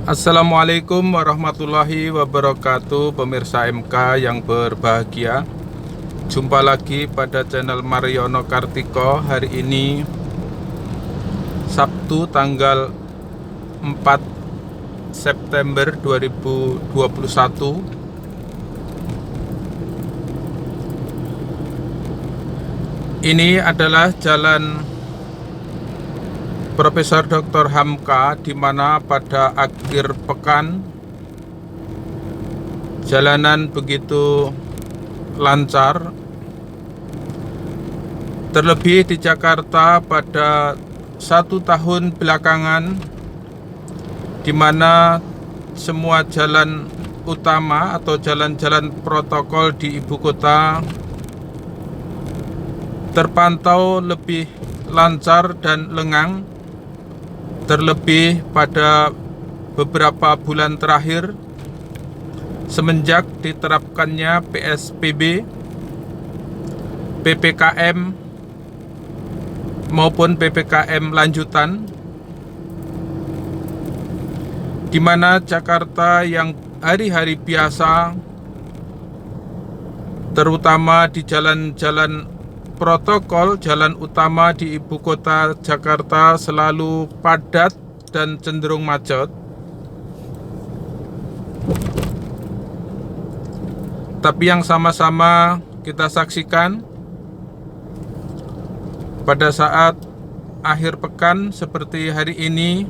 Assalamualaikum warahmatullahi wabarakatuh, pemirsa MK yang berbahagia. Jumpa lagi pada channel Mariono Kartiko. Hari ini Sabtu tanggal 4 September 2021. Ini adalah jalan Profesor Dr. Hamka, di mana pada akhir pekan jalanan begitu lancar, terlebih di Jakarta pada 1 tahun belakangan, di mana semua jalan utama atau jalan-jalan protokol di ibu kota terpantau lebih lancar dan lengang. Terlebih pada beberapa bulan terakhir semenjak diterapkannya PSBB, PPKM maupun PPKM lanjutan, di mana Jakarta yang hari-hari biasa, terutama di jalan-jalan protokol, jalan utama di ibu kota Jakarta selalu padat dan cenderung macet. Tapi yang sama-sama kita saksikan pada saat akhir pekan seperti hari ini,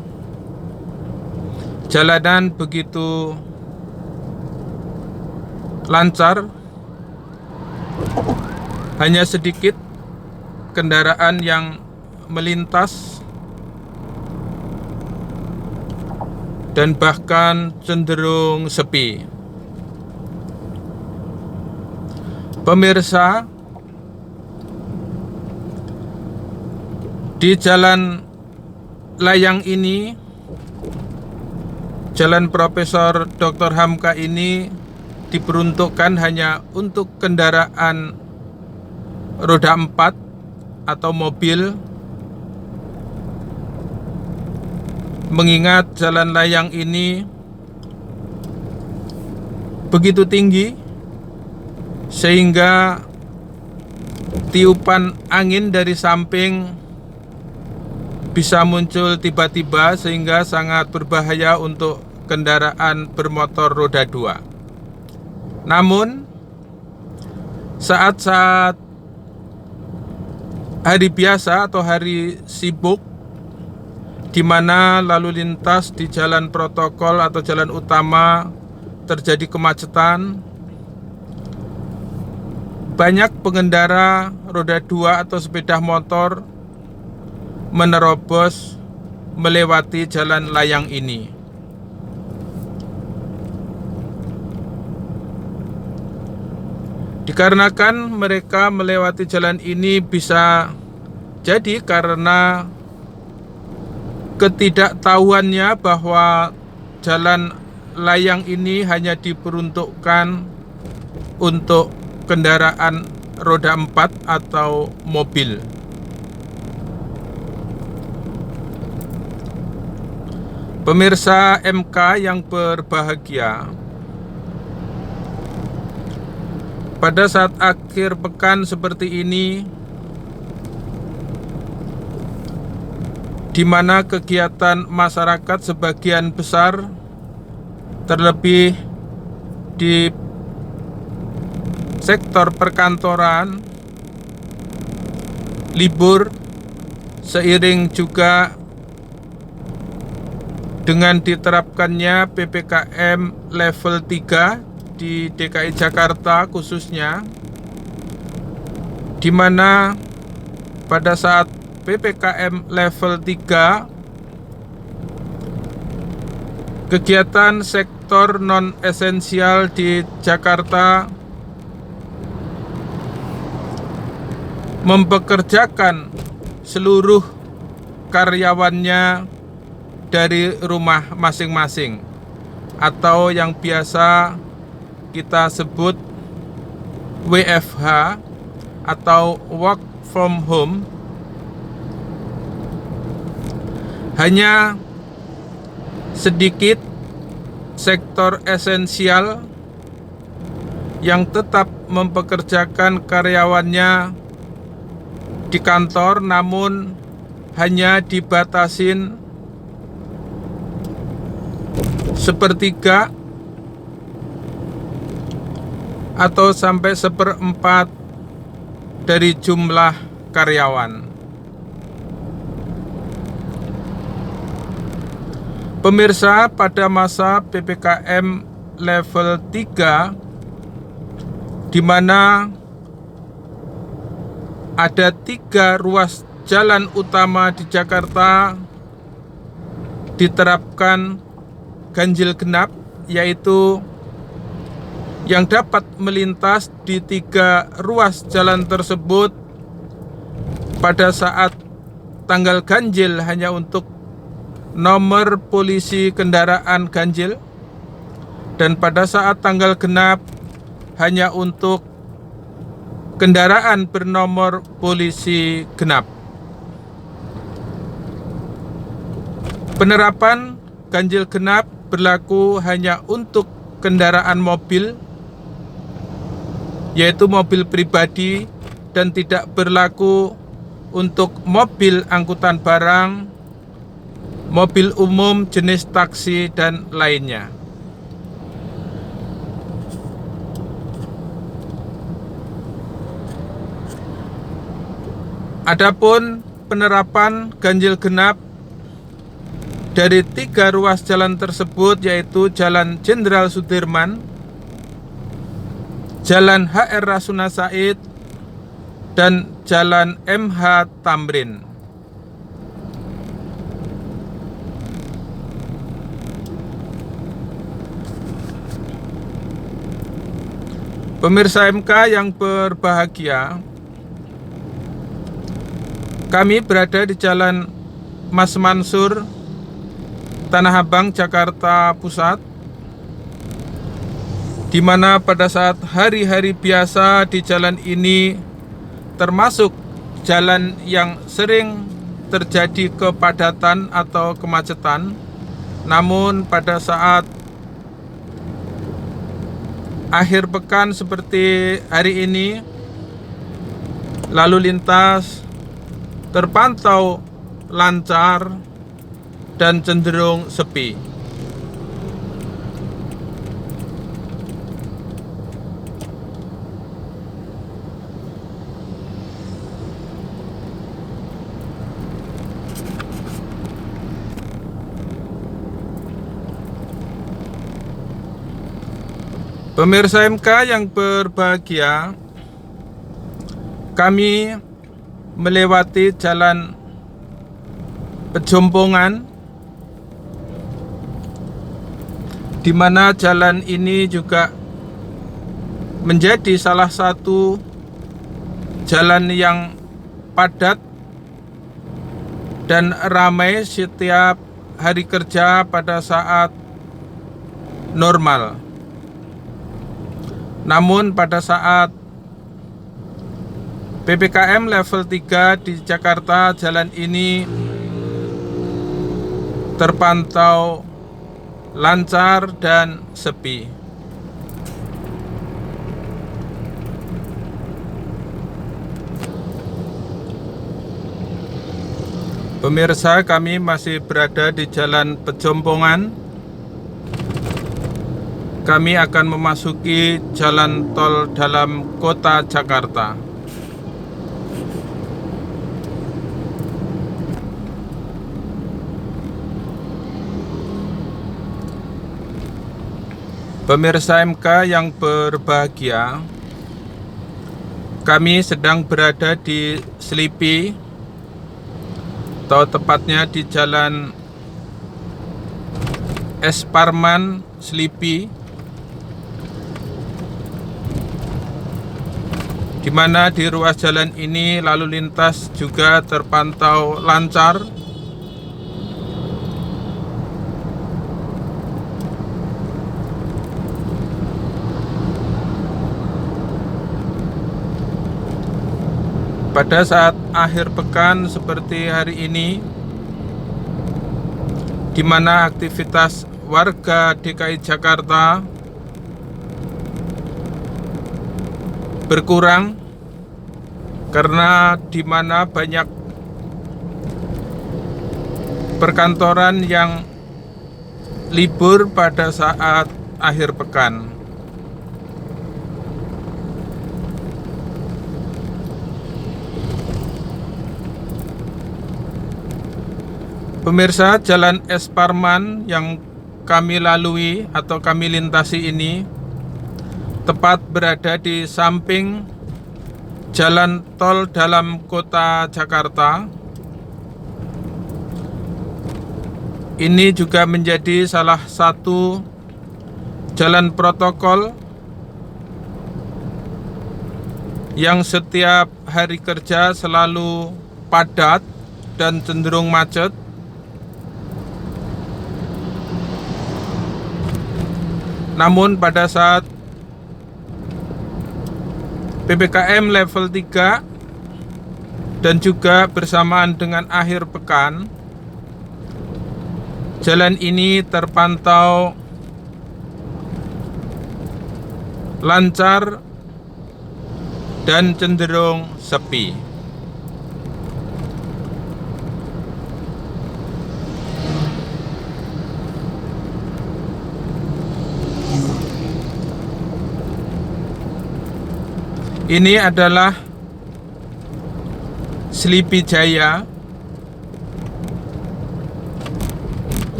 jalanan begitu lancar. Hanya sedikit kendaraan yang melintas dan bahkan cenderung sepi. Pemirsa, di jalan layang ini, Jalan Profesor Dr. Hamka ini diperuntukkan hanya untuk kendaraan roda 4 atau mobil, mengingat jalan layang ini begitu tinggi sehingga tiupan angin dari samping bisa muncul tiba-tiba, sehingga sangat berbahaya untuk kendaraan bermotor roda 2. Namun saat-saat hari biasa atau hari sibuk, di mana lalu lintas di jalan protokol atau jalan utama terjadi kemacetan, banyak pengendara roda 2 atau sepeda motor menerobos melewati jalan layang ini. Dikarenakan mereka melewati jalan ini bisa jadi karena ketidaktahuannya bahwa jalan layang ini hanya diperuntukkan untuk kendaraan roda 4 atau mobil. Pemirsa MK yang berbahagia, pada saat akhir pekan seperti ini, di mana kegiatan masyarakat sebagian besar, terlebih di sektor perkantoran, libur, seiring juga dengan diterapkannya PPKM level 3 di DKI Jakarta khususnya, di mana pada saat PPKM level 3 kegiatan sektor non esensial di Jakarta mempekerjakan seluruh karyawannya dari rumah masing-masing, atau yang biasa kita sebut WFH atau work from home. Hanya sedikit sektor esensial yang tetap mempekerjakan karyawannya di kantor, namun hanya dibatasin sepertiga atau sampai seperempat dari jumlah karyawan. Pemirsa, pada masa PPKM level 3, di mana ada 3 ruas jalan utama di Jakarta diterapkan ganjil genap, yaitu yang dapat melintas di 3 ruas jalan tersebut pada saat tanggal ganjil hanya untuk nomor polisi kendaraan ganjil, dan pada saat tanggal genap hanya untuk kendaraan bernomor polisi genap. Penerapan ganjil genap berlaku hanya untuk kendaraan mobil, yaitu mobil pribadi, dan tidak berlaku untuk mobil angkutan barang, mobil umum jenis taksi, dan lainnya. Adapun penerapan ganjil genap dari 3 ruas jalan tersebut, yaitu Jalan Jenderal Sudirman, Jalan HR Rasuna Said, dan Jalan MH Tamrin. Pemirsa MK yang berbahagia, kami berada di Jalan Mas Mansur, Tanah Abang, Jakarta Pusat, di mana pada saat hari-hari biasa di jalan ini termasuk jalan yang sering terjadi kepadatan atau kemacetan. Namun pada saat akhir pekan seperti hari ini, lalu lintas terpantau lancar dan cenderung sepi. Pemirsa MK yang berbahagia, kami melewati Jalan Pejompongan, di mana jalan ini juga menjadi salah satu jalan yang padat dan ramai setiap hari kerja pada saat normal. Namun pada saat PPKM level 3 di Jakarta, jalan ini terpantau lancar dan sepi. Pemirsa, kami masih berada di Jalan Pejompongan. Kami akan memasuki jalan tol dalam kota Jakarta. Pemirsa MK yang berbahagia, kami sedang berada di Selipi, atau tepatnya di Jalan S. Parman, Selipi, di mana di ruas jalan ini lalu lintas juga terpantau lancar. Pada saat akhir pekan seperti hari ini, di mana aktivitas warga DKI Jakarta berkurang karena di mana banyak perkantoran yang libur pada saat akhir pekan. Pemirsa, Jalan Es Parman yang kami lalui atau kami lintasi ini tepat berada di samping jalan tol dalam kota Jakarta. Ini juga menjadi salah satu jalan protokol yang setiap hari kerja selalu padat dan cenderung macet. Namun pada saat PPKM level 3 dan juga bersamaan dengan akhir pekan, jalan ini terpantau lancar dan cenderung sepi. Ini adalah Sleepy Jaya,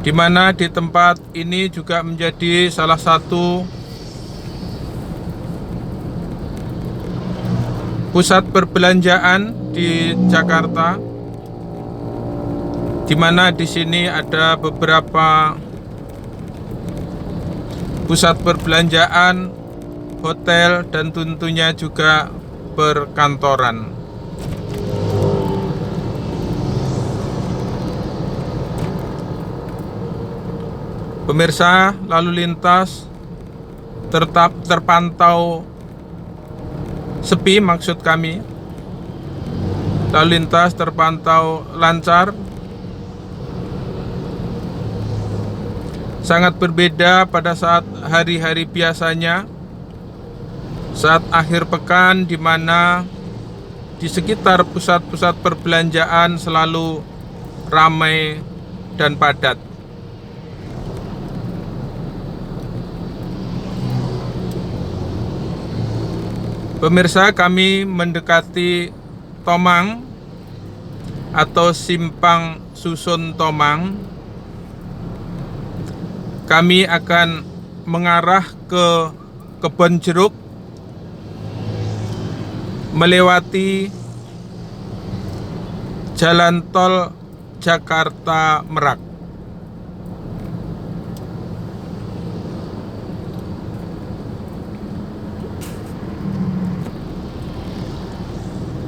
di mana di tempat ini juga menjadi salah satu pusat perbelanjaan di Jakarta, di mana di sini ada beberapa pusat perbelanjaan, hotel, dan tentunya juga perkantoran. Pemirsa, lalu lintas tetap terpantau sepi, maksud kami. Lalu lintas terpantau lancar. Sangat berbeda pada saat hari-hari biasanya, saat akhir pekan, di mana di sekitar pusat-pusat perbelanjaan selalu ramai dan padat. Pemirsa, kami mendekati Tomang atau Simpang Susun Tomang. Kami akan mengarah ke Kebon Jeruk, melewati jalan tol Jakarta Merak.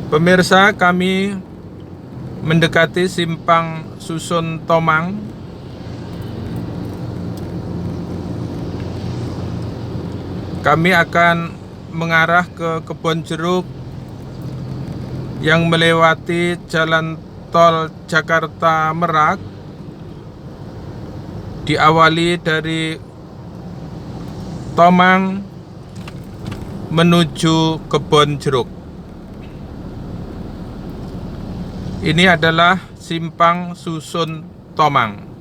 Pemirsa, kami mendekati Simpang Susun Tomang. Kami akan mengarah ke Kebon Jeruk yang melewati jalan tol Jakarta Merak, diawali dari Tomang menuju Kebon Jeruk. Ini adalah Simpang Susun Tomang.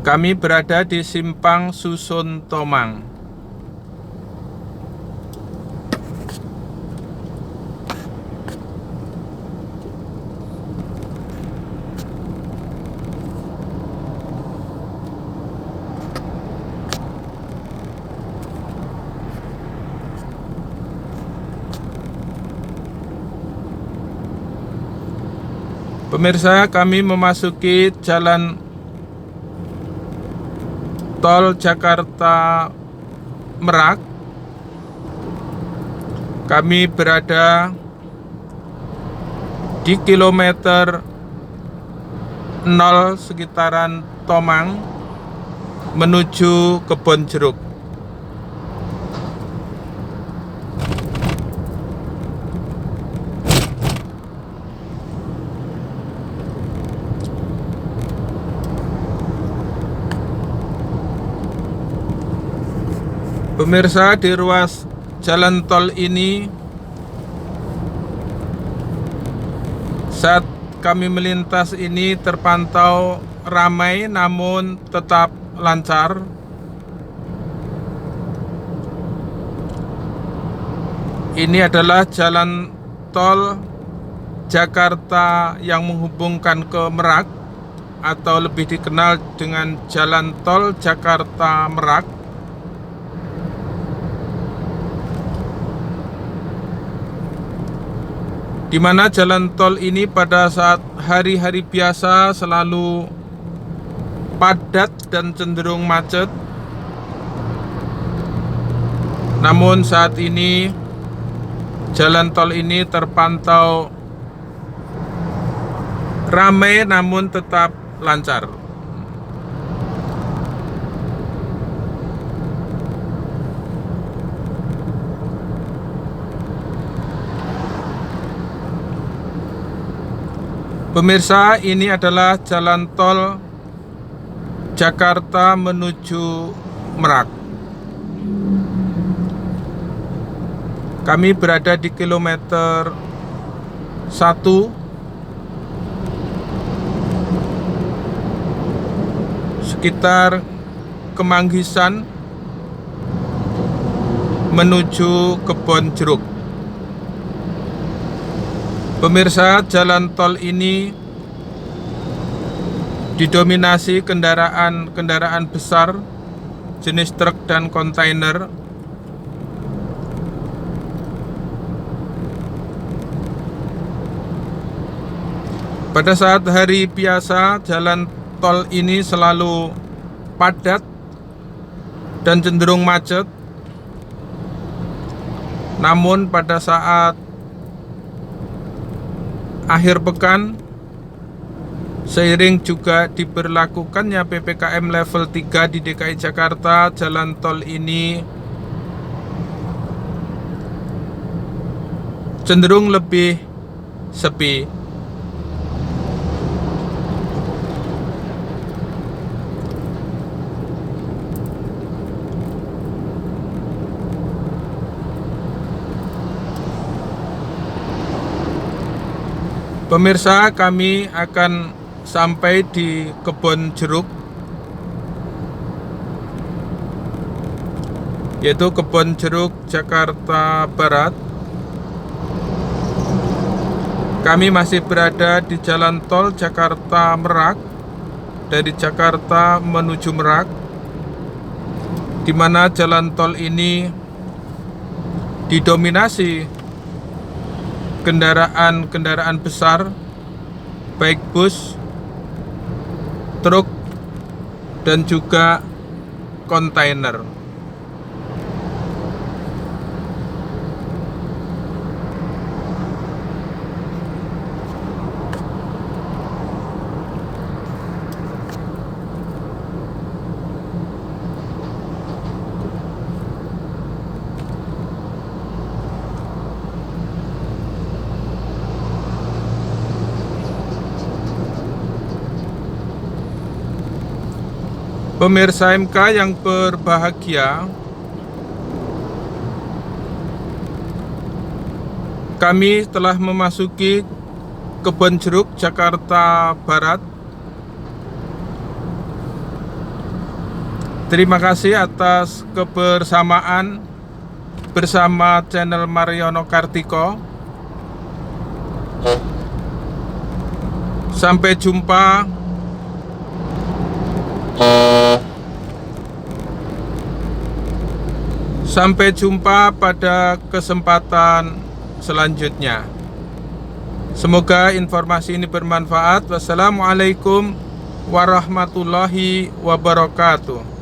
Kami berada di Simpang Susun Tomang. Pemirsa, kami memasuki jalan tol Jakarta Merak. Kami berada di kilometer 0 sekitaran Tomang menuju Kebon Jeruk. Pemirsa, di ruas jalan tol ini saat kami melintas ini terpantau ramai namun tetap lancar. Ini adalah jalan tol Jakarta yang menghubungkan ke Merak atau lebih dikenal dengan jalan tol Jakarta Merak. Di mana jalan tol ini pada saat hari-hari biasa selalu padat dan cenderung macet. Namun saat ini jalan tol ini terpantau ramai namun tetap lancar. Pemirsa, ini adalah jalan tol Jakarta menuju Merak. Kami berada di kilometer 1 sekitar Kemanggisan menuju Kebon Jeruk. Pemirsa, jalan tol ini didominasi kendaraan besar jenis truk dan kontainer. Pada saat hari biasa, jalan tol ini selalu padat dan cenderung macet. Namun pada saat akhir pekan, seiring juga diberlakukannya PPKM level 3 di DKI Jakarta, jalan tol ini cenderung lebih sepi. Pemirsa, kami akan sampai di Kebon Jeruk, yaitu Kebon Jeruk, Jakarta Barat. Kami masih berada di jalan tol Jakarta Merak, dari Jakarta menuju Merak, di mana jalan tol ini didominasi kendaraan besar, baik bus, truk, dan juga kontainer. Pemirsa MK yang berbahagia, kami telah memasuki Kebon Jeruk, Jakarta Barat. Terima kasih atas kebersamaan bersama channel Mariono Kartiko. Sampai jumpa pada kesempatan selanjutnya. Semoga informasi ini bermanfaat. Wassalamualaikum warahmatullahi wabarakatuh.